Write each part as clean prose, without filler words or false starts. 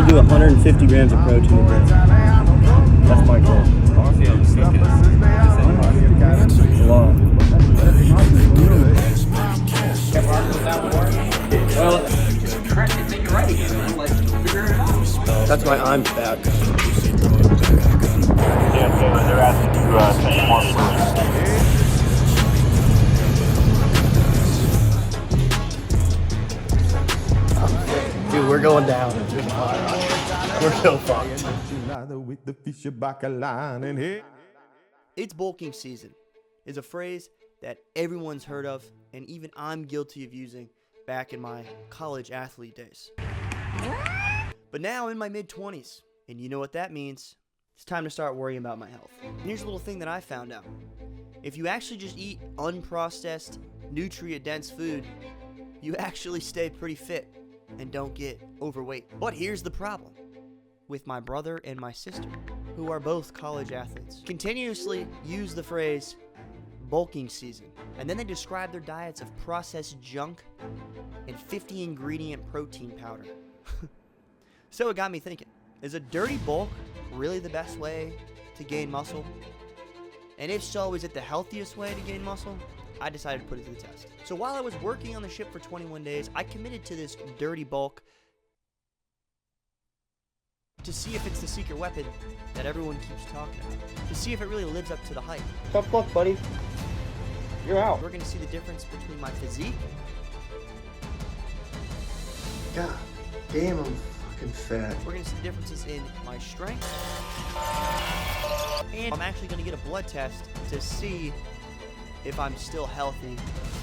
do 150 grams of protein a day. That's my goal. Honestly, I'm sick of this. It's a lot. Well, that's why I'm back. Yeah, they're asking to send more food. Dude, we're going down. We're so fucked. It's bulking season is a phrase that everyone's heard of, and even I'm guilty of using back in my college athlete days. But now in my mid-20s, and you know what that means. It's time to start worrying about my health. And here's a little thing that I found out. If you actually just eat unprocessed, nutrient-dense food, you actually stay pretty fit and don't get overweight. But here's the problem with my brother and my sister, who are both college athletes. Continuously use the phrase bulking season, and then they describe their diets of processed junk and 50 ingredient protein powder. So it got me thinking, is a dirty bulk really the best way to gain muscle? And if so, is it the healthiest way to gain muscle? I decided to put it to the test. So while I was working on the ship for 21 days, I committed to this dirty bulk to see if it's the secret weapon that everyone keeps talking about. To see if it really lives up to the hype. Tough luck, buddy. You're out. We're going to see the difference between my physique. God damn, I'm fucking fat. We're going to see the differences in my strength. And I'm actually going to get a blood test to see if I'm still healthy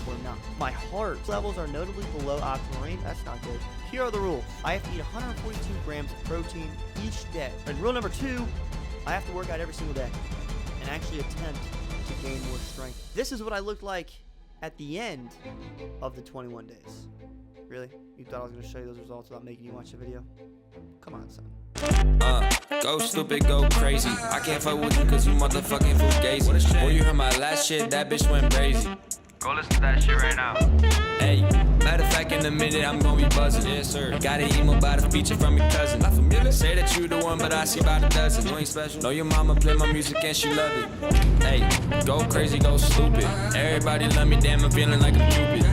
or not. My heart levels are notably below optimal range. That's not good. Here are the rules. I have to eat 142 grams of protein each day. And rule number 2, I have to work out every single day and actually attempt to gain more strength. This is what I looked like at the end of the 21 days. Really? You thought I was going to show you those results without making you watch the video? Come on, son. Go stupid, go crazy. I can't fuck with you cause you motherfucking fugazi. Boy, you heard my last shit, that bitch went crazy. Go listen to that shit right now. Hey, matter of fact, in a minute I'm gonna be buzzing. Yes, sir. Got an email by the feature from your cousin. Not familiar. Say that you the one, but I see about a dozen. You ain't special. Know your mama play my music and she love it. Hey, go crazy, go stupid. Everybody love me, damn, I'm feeling like a Cupid.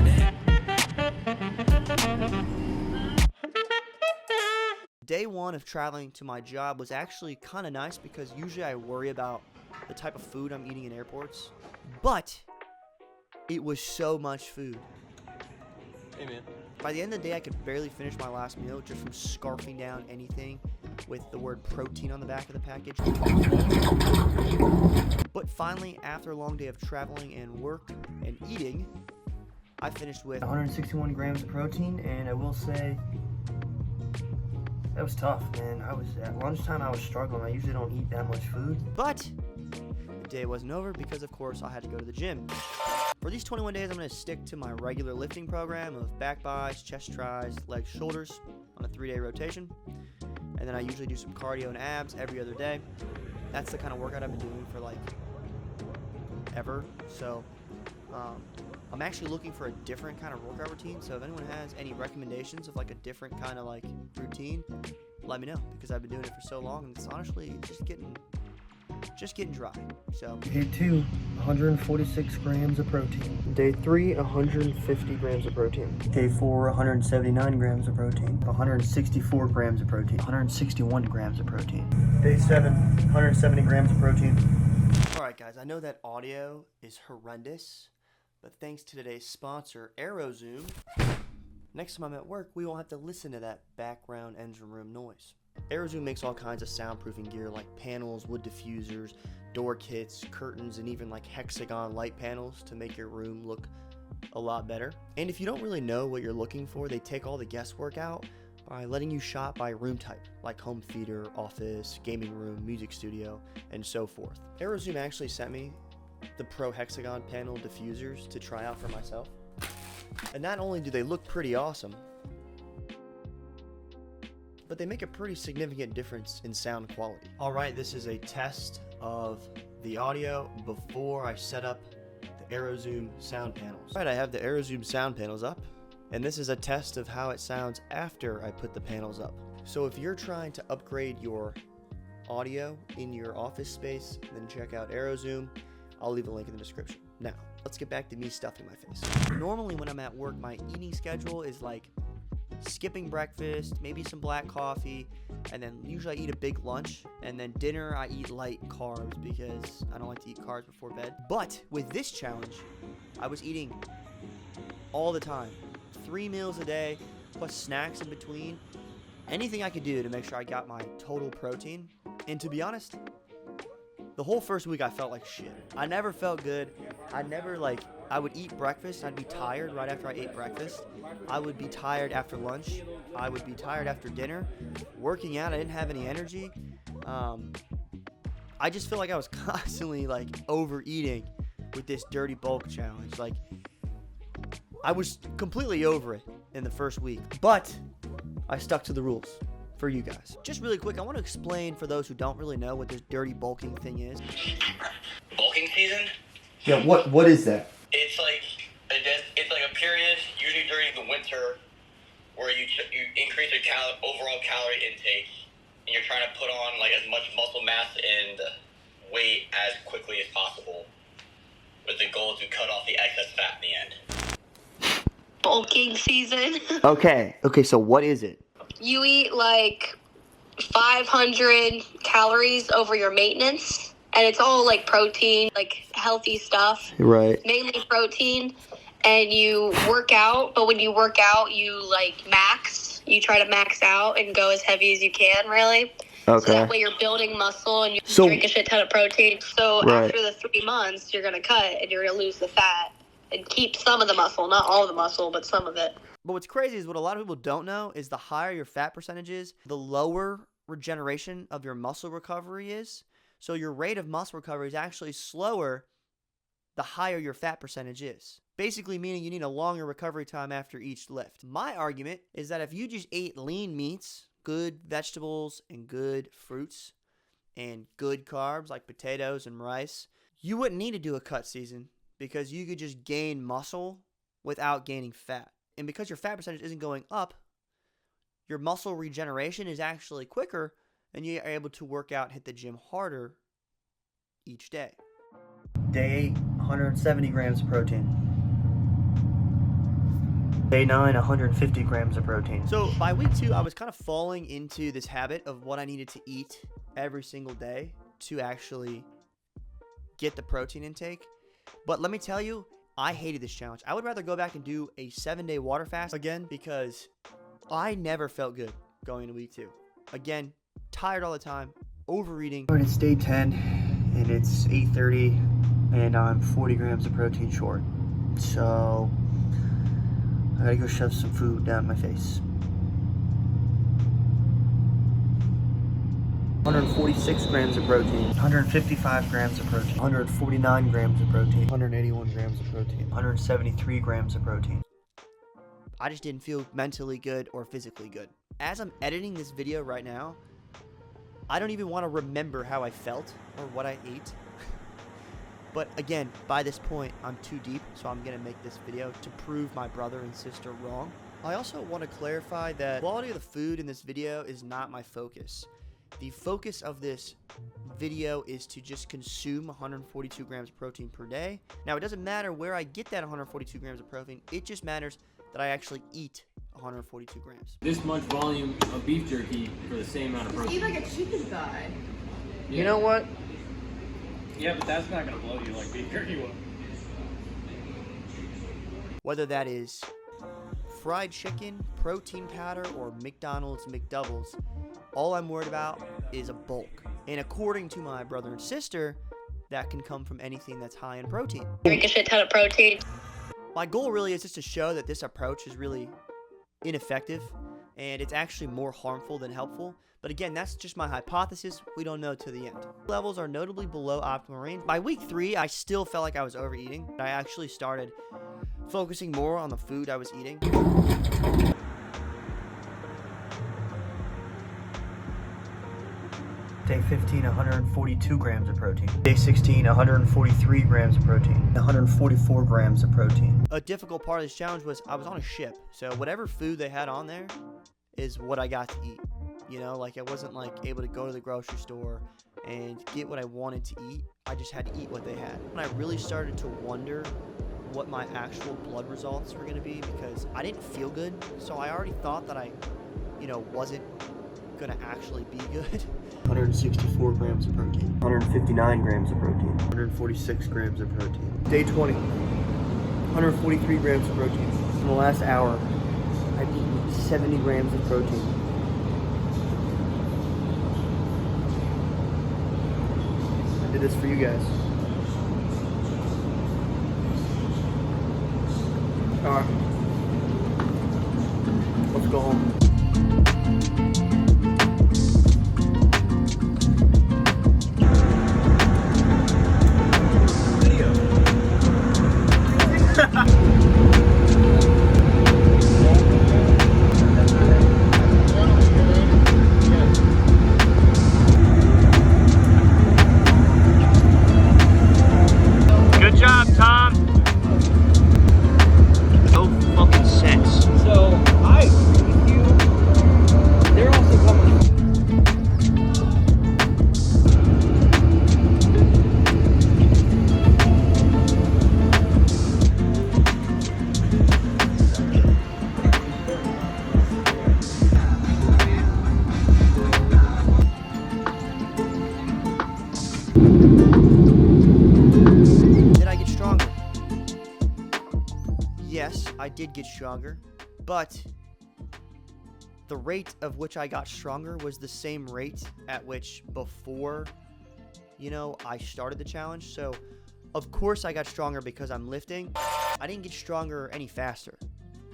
Day 1 of traveling to my job was actually kind of nice because usually I worry about the type of food I'm eating in airports. But it was so much food. Hey, man. By the end of the day, I could barely finish my last meal just from scarfing down anything with the word protein on the back of the package. But finally, after a long day of traveling and work and eating, I finished with 161 grams of protein, and I will say, that was tough, man. At lunchtime, I was struggling. I usually don't eat that much food. But the day wasn't over because, of course, I had to go to the gym. For these 21 days, I'm going to stick to my regular lifting program of back buys, chest tries, legs, shoulders on a 3-day rotation. And then I usually do some cardio and abs every other day. That's the kind of workout I've been doing for like ever. So I'm actually looking for a different kind of workout routine. So if anyone has any recommendations of like a different kind of like routine, let me know, because I've been doing it for so long and it's honestly just getting dry. So Day 2, 146 grams of protein. Day 3, 150 grams of protein. Day 4, 179 grams of protein. 164 grams of protein. 161 grams of protein. Day 7, 170 grams of protein. alright guys, I know that audio is horrendous, but thanks to today's sponsor, Arrowzoom, next time I'm at work, we won't have to listen to that background engine room noise. Arrowzoom makes all kinds of soundproofing gear like panels, wood diffusers, door kits, curtains, and even like hexagon light panels to make your room look a lot better. And if you don't really know what you're looking for, they take all the guesswork out by letting you shop by room type, like home theater, office, gaming room, music studio, and so forth. Arrowzoom actually sent me the Pro Hexagon panel diffusers to try out for myself. And not only do they look pretty awesome, but they make a pretty significant difference in sound quality. Alright, this is a test of the audio before I set up the Arrowzoom sound panels. Alright, I have the Arrowzoom sound panels up, and this is a test of how it sounds after I put the panels up. So if you're trying to upgrade your audio in your office space, then check out Arrowzoom. I'll leave a link in the description. Now, let's get back to me stuffing my face. Normally when I'm at work, my eating schedule is like skipping breakfast, maybe some black coffee, and then usually I eat a big lunch, and then dinner I eat light carbs because I don't like to eat carbs before bed. But with this challenge, I was eating all the time. 3 meals a day, plus snacks in between. Anything I could do to make sure I got my total protein. And to be honest, the whole first week I felt like shit. I never felt good. I would eat breakfast. I'd be tired right after I ate breakfast. I would be tired after lunch. I would be tired after dinner. Working out, I didn't have any energy. I just feel like I was constantly like overeating with this dirty bulk challenge. Like, I was completely over it in the first week, but I stuck to the rules for you guys. Just really quick, I want to explain for those who don't really know what this dirty bulking thing is. Bulking season? Yeah, what is that? It's like a period, usually during the winter, where you increase your overall calorie intake, and you're trying to put on like as much muscle mass and weight as quickly as possible, with the goal to cut off the excess fat in the end. Bulking season. Okay, so what is it? You eat like 500 calories over your maintenance, and it's all like protein, like healthy stuff. Right. Mainly protein, and you work out, but when you work out, you like max. You try to max out and go as heavy as you can, really. Okay. So that way you're building muscle and you So- drink a shit ton of protein. So Right. after the 3 months, you're going to cut and you're going to lose the fat and keep some of the muscle, not all of the muscle, but some of it. But what's crazy is what a lot of people don't know is the higher your fat percentage is, the lower regeneration of your muscle recovery is. So your rate of muscle recovery is actually slower the higher your fat percentage is. Basically meaning you need a longer recovery time after each lift. My argument is that if you just ate lean meats, good vegetables, and good fruits, and good carbs like potatoes and rice, you wouldn't need to do a cut season because you could just gain muscle without gaining fat. And because your fat percentage isn't going up, your muscle regeneration is actually quicker and you are able to work out and hit the gym harder each day. Day 8, 170 grams of protein. Day 9, 150 grams of protein. So by week 2, I was kind of falling into this habit of what I needed to eat every single day to actually get the protein intake. But let me tell you, I hated this challenge. I would rather go back and do a 7-day water fast again because I never felt good going into week 2. Again, tired all the time, overeating. Alright, it's day 10 and it's 8:30 and I'm 40 grams of protein short. So I gotta go shove some food down my face. 146 grams of protein, 155 grams of protein, 149 grams of protein, 181 grams of protein, 173 grams of protein. I just didn't feel mentally good or physically good. As I'm editing this video right now, I don't even want to remember how I felt or what I ate. But again, by this point, I'm too deep, so I'm going to make this video to prove my brother and sister wrong. I also want to clarify that the quality of the food in this video is not my focus. The focus of this video is to just consume 142 grams of protein per day. Now, it doesn't matter where I get that 142 grams of protein. It just matters that I actually eat 142 grams. This much volume of beef jerky for the same amount of protein. Eat like a chicken thigh. You know what? Yeah, but that's not gonna blow you like beef jerky will. Whether that is fried chicken, protein powder, or McDonald's McDoubles, all I'm worried about is a bulk. And according to my brother and sister, that can come from anything that's high in protein. Drink a shit ton of protein. My goal really is just to show that this approach is really ineffective and it's actually more harmful than helpful. But again, that's just my hypothesis. We don't know to the end. Levels are notably below optimal range. By week 3, I still felt like I was overeating. I actually started focusing more on the food I was eating. Day 15, 142 grams of protein. Day 16, 143 grams of protein. 144 grams of protein. A difficult part of this challenge was I was on a ship. So whatever food they had on there is what I got to eat. You know, like I wasn't like able to go to the grocery store and get what I wanted to eat. I just had to eat what they had. And I really started to wonder what my actual blood results were going to be because I didn't feel good. So I already thought that I, wasn't going to actually be good. 164 grams of protein. 159 grams of protein. 146 grams of protein. Day 20. 143 grams of protein. In the last hour, I've eaten 70 grams of protein. I did this for you guys. Alright. Let's go home. Good job, Tom. No fucking sense. So I agree with you. They're also coming. Did I get stronger? Yes, I did get stronger, but the rate of which I got stronger was the same rate at which before, I started the challenge. So, of course I got stronger because I'm lifting. I didn't get stronger any faster.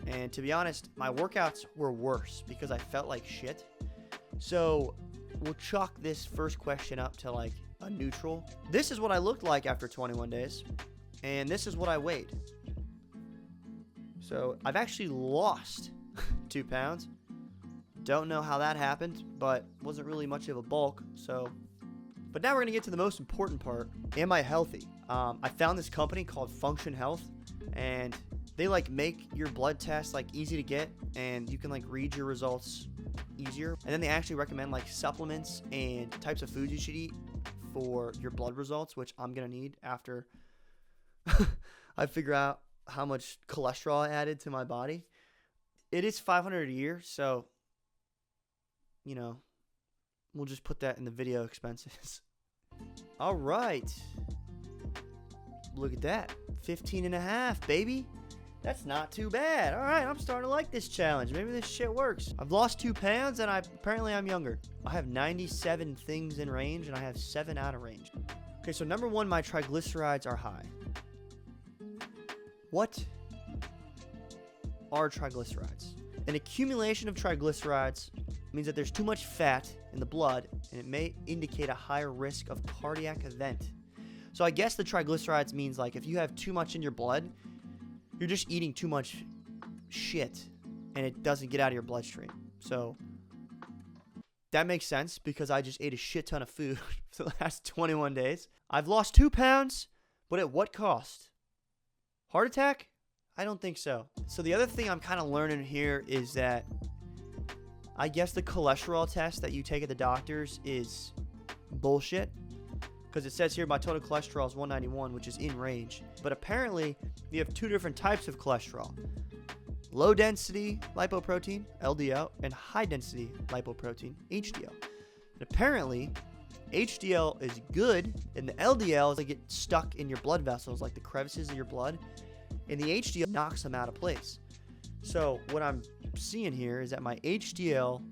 And to be honest, my workouts were worse because I felt like shit. So, we'll chalk this first question up to like a neutral. This is what I looked like after 21 days, and this is what I weighed. So I've actually lost 2 pounds. Don't know how that happened, but wasn't really much of a bulk. But now we're gonna get to the most important part. Am I healthy? I found this company called Function Health, and they like make your blood test like easy to get, and you can like read your results easier. And then they actually recommend like supplements and types of foods you should eat for your blood results, which I'm gonna need after I figure out how much cholesterol I added to my body. It is $500 a year, so we'll just put that in the video expenses. All right, look at that, 15.5, baby. That's not too bad. All right, I'm starting to like this challenge. Maybe this shit works. I've lost 2 pounds, and apparently I'm younger. I have 97 things in range, and I have 7 out of range. Okay, so number 1, my triglycerides are high. What are triglycerides? An accumulation of triglycerides means that there's too much fat in the blood, and it may indicate a higher risk of cardiac event. So I guess the triglycerides means like if you have too much in your blood, you're just eating too much shit, and it doesn't get out of your bloodstream. So that makes sense because I just ate a shit ton of food for the last 21 days. I've lost 2 pounds, but at what cost? Heart attack? I don't think so. So the other thing I'm kind of learning here is that I guess the cholesterol test that you take at the doctor's is bullshit. Because it says here my total cholesterol is 191, which is in range. But apparently, you have 2 different types of cholesterol. Low density lipoprotein, LDL, and high density lipoprotein, HDL. And apparently, HDL is good, and the LDL is like get stuck in your blood vessels, like the crevices of your blood, and the HDL knocks them out of place. So what I'm seeing here is that my HDL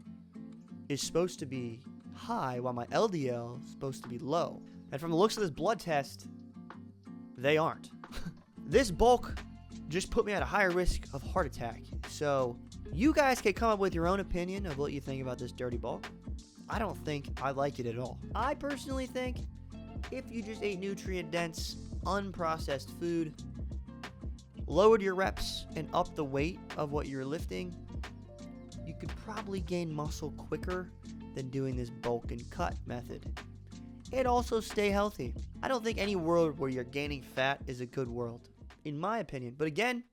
is supposed to be high, while my LDL is supposed to be low. And from the looks of this blood test, they aren't. This bulk just put me at a higher risk of heart attack. So you guys can come up with your own opinion of what you think about this dirty bulk. I don't think I like it at all. I personally think if you just ate nutrient-dense, unprocessed food, lowered your reps, and upped the weight of what you're lifting, you could probably gain muscle quicker than doing this bulk and cut method. And also stay healthy. I don't think any world where you're gaining fat is a good world, in my opinion. But again,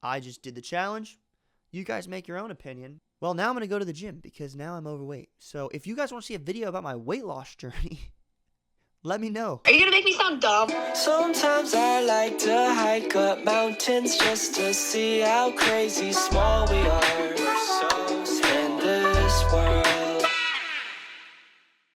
I just did the challenge. You guys make your own opinion. Well, now I'm going to go to the gym because now I'm overweight. So if you guys want to see a video about my weight loss journey, let me know. Are you gonna make me sound dumb? Sometimes I like to hike up mountains just to see how crazy small we are.